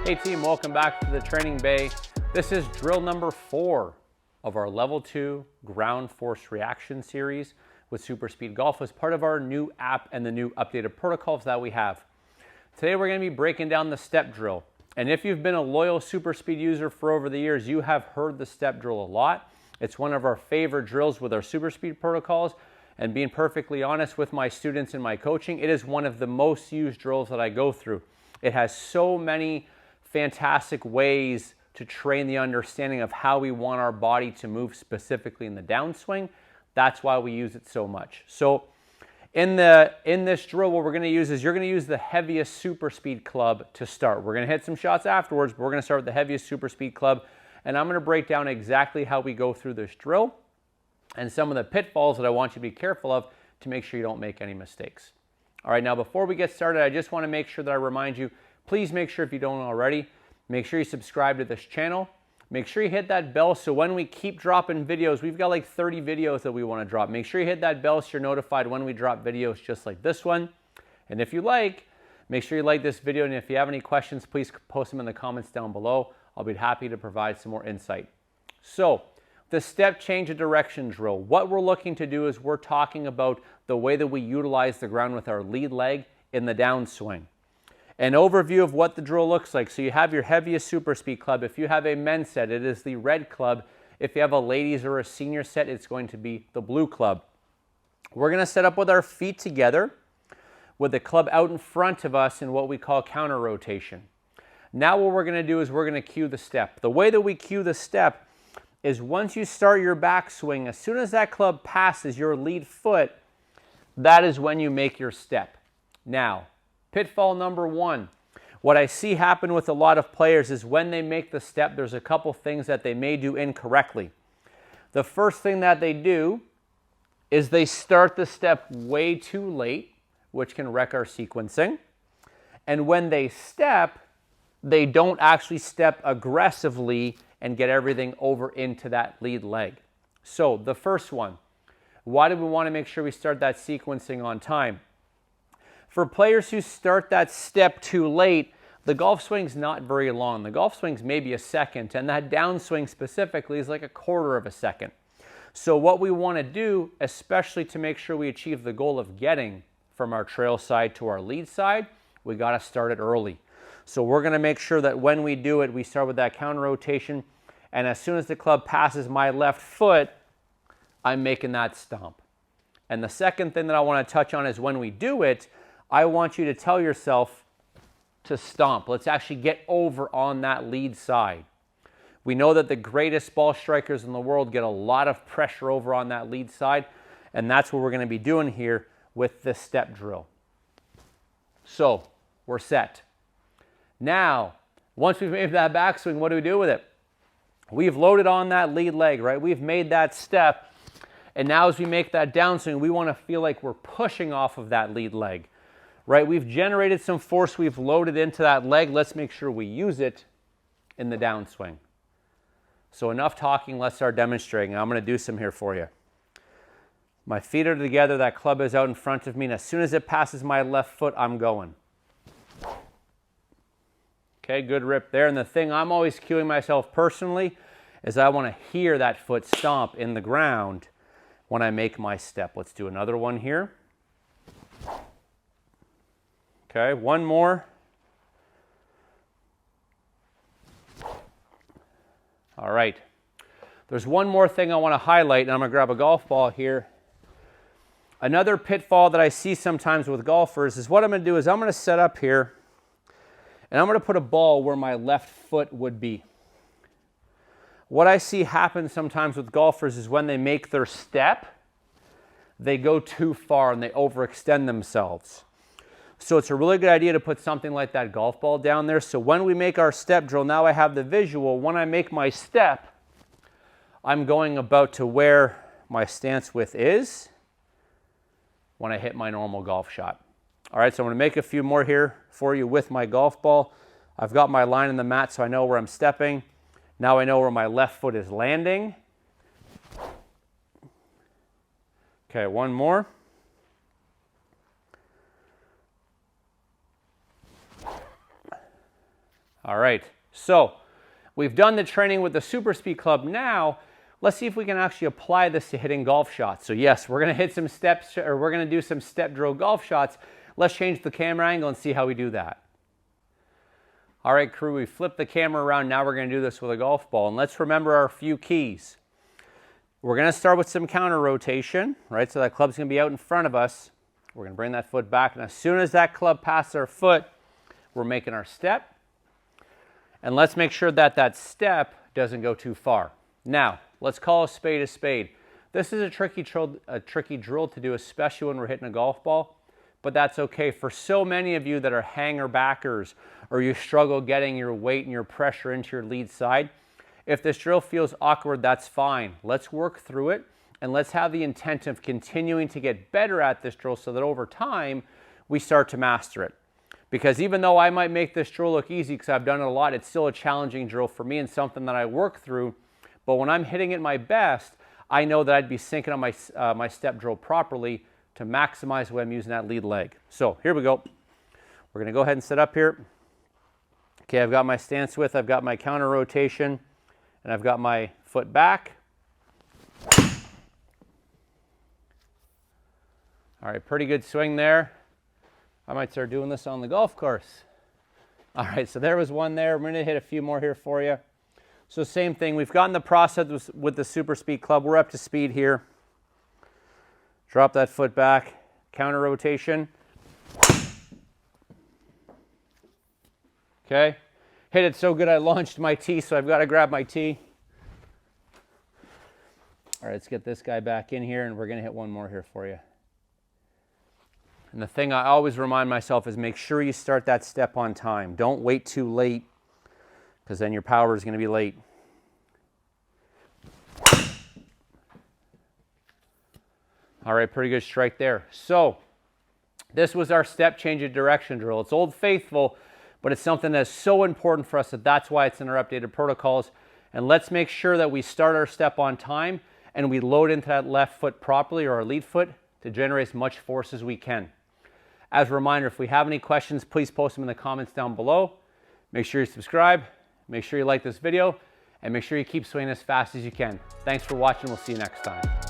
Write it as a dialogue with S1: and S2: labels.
S1: Hey team, welcome back to the training bay. This is drill number 4 of our level 2 ground force reaction series with SuperSpeed Golf as part of our new app and the new updated protocols that we have. Today we're going to be breaking down the step drill. And if you've been a loyal SuperSpeed user for over the years, you have heard the step drill a lot. It's one of our favorite drills with our SuperSpeed protocols. And being perfectly honest with my students in my coaching, it is one of the most used drills that I go through. It has so many fantastic ways to train the understanding of how we want our body to move specifically in the downswing. That's why we use it so much. So in this drill, what we're going to use is you're going to use the heaviest SuperSpeed club to start. We're going to hit some shots afterwards, but we're going to start with the heaviest SuperSpeed club. And I'm going to break down exactly how we go through this drill and some of the pitfalls that I want you to be careful of to make sure you don't make any mistakes. All right, now before we get started, I just want to make sure that I remind you, please make sure if you don't already, make sure you subscribe to this channel. Make sure you hit that bell so when we keep dropping videos, we've got like 30 videos that we want to drop. Make sure you hit that bell so you're notified when we drop videos just like this one. And if you like, make sure you like this video. And if you have any questions, please post them in the comments down below. I'll be happy to provide some more insight. So the step change of direction drill. What we're looking to do is we're talking about the way that we utilize the ground with our lead leg in the downswing. An overview of what the drill looks like. So you have your heaviest SuperSpeed club. If you have a men's set, it is the red club. If you have a ladies or a senior set, it's going to be the blue club. We're going to set up with our feet together with the club out in front of us in what we call counter rotation. Now what we're going to do is we're going to cue the step. The way that we cue the step is once you start your backswing, as soon as that club passes your lead foot, that is when you make your step. Now, pitfall number 1. What I see happen with a lot of players is when they make the step, there's a couple things that they may do incorrectly. The first thing that they do is they start the step way too late, which can wreck our sequencing. And when they step, they don't actually step aggressively and get everything over into that lead leg. So the first one, why do we want to make sure we start that sequencing on time? For players who start that step too late, the golf swing's not very long. The golf swing's maybe a second, and that downswing specifically is like a quarter of a second. So what we want to do, especially to make sure we achieve the goal of getting from our trail side to our lead side, we got to start it early. So we're going to make sure that when we do it, we start with that counter rotation, and as soon as the club passes my left foot, I'm making that stomp. And the second thing that I want to touch on is when we do it, I want you to tell yourself to stomp. Let's actually get over on that lead side. We know that the greatest ball strikers in the world get a lot of pressure over on that lead side, and that's what we're going to be doing here with this step drill. So we're set. Now, once we've made that backswing, what do we do with it? We've loaded on that lead leg, right? We've made that step, and now as we make that downswing, we want to feel like we're pushing off of that lead leg. Right, we've generated some force, we've loaded into that leg. Let's make sure we use it in the downswing. So enough talking, let's start demonstrating. I'm going to do some here for you. My feet are together, that club is out in front of me, and as soon as it passes my left foot, I'm going. Okay, good rip there. And the thing I'm always cueing myself personally is I want to hear that foot stomp in the ground when I make my step. Let's do another one here. Okay, one more. All right. There's one more thing I want to highlight, and I'm going to grab a golf ball here. Another pitfall that I see sometimes with golfers is what I'm going to do is I'm going to set up here, and I'm going to put a ball where my left foot would be. What I see happen sometimes with golfers is when they make their step, they go too far and they overextend themselves. So it's a really good idea to put something like that golf ball down there. So when we make our step drill, now I have the visual. When I make my step, I'm going about to where my stance width is when I hit my normal golf shot. All right, so I'm going to make a few more here for you with my golf ball. I've got my line in the mat so I know where I'm stepping. Now I know where my left foot is landing. Okay, one more. All right, so we've done the training with the SuperSpeed club. Now, let's see if we can actually apply this to hitting golf shots. So yes, we're gonna hit some steps, or we're gonna do some step drill golf shots. Let's change the camera angle and see how we do that. All right, crew, we flipped the camera around. Now we're gonna do this with a golf ball. And let's remember our few keys. We're gonna start with some counter rotation, right? So that club's gonna be out in front of us. We're gonna bring that foot back. And as soon as that club passes our foot, we're making our step. And let's make sure that that step doesn't go too far. Now, let's call a spade a spade. This is a tricky drill to do, especially when we're hitting a golf ball, but that's okay. For so many of you that are hanger backers, or you struggle getting your weight and your pressure into your lead side, if this drill feels awkward, that's fine. Let's work through it, and let's have the intent of continuing to get better at this drill so that over time, we start to master it. Because even though I might make this drill look easy because I've done it a lot, it's still a challenging drill for me and something that I work through. But when I'm hitting it my best, I know that I'd be syncing on my step drill properly to maximize when I'm using that lead leg. So here we go. We're gonna go ahead and set up here. Okay, I've got my stance width, I've got my counter rotation, and I've got my foot back. All right, pretty good swing there. I might start doing this on the golf course. All right, so there was one there. We're gonna hit a few more here for you. So same thing, we've gotten the process with the SuperSpeed club. We're up to speed here. Drop that foot back, counter rotation. Okay, hit it so good I launched my tee, so I've got to grab my tee. All right, let's get this guy back in here, and we're gonna hit one more here for you. And the thing I always remind myself is make sure you start that step on time. Don't wait too late, because then your power is going to be late. All right, pretty good strike there. So this was our step change of direction drill. It's old faithful, but it's something that's so important for us that's why it's in our updated protocols. And let's make sure that we start our step on time and we load into that left foot properly, or our lead foot, to generate as much force as we can. As a reminder, if we have any questions, please post them in the comments down below. Make sure you subscribe, make sure you like this video, and make sure you keep swinging as fast as you can. Thanks for watching. We'll see you next time.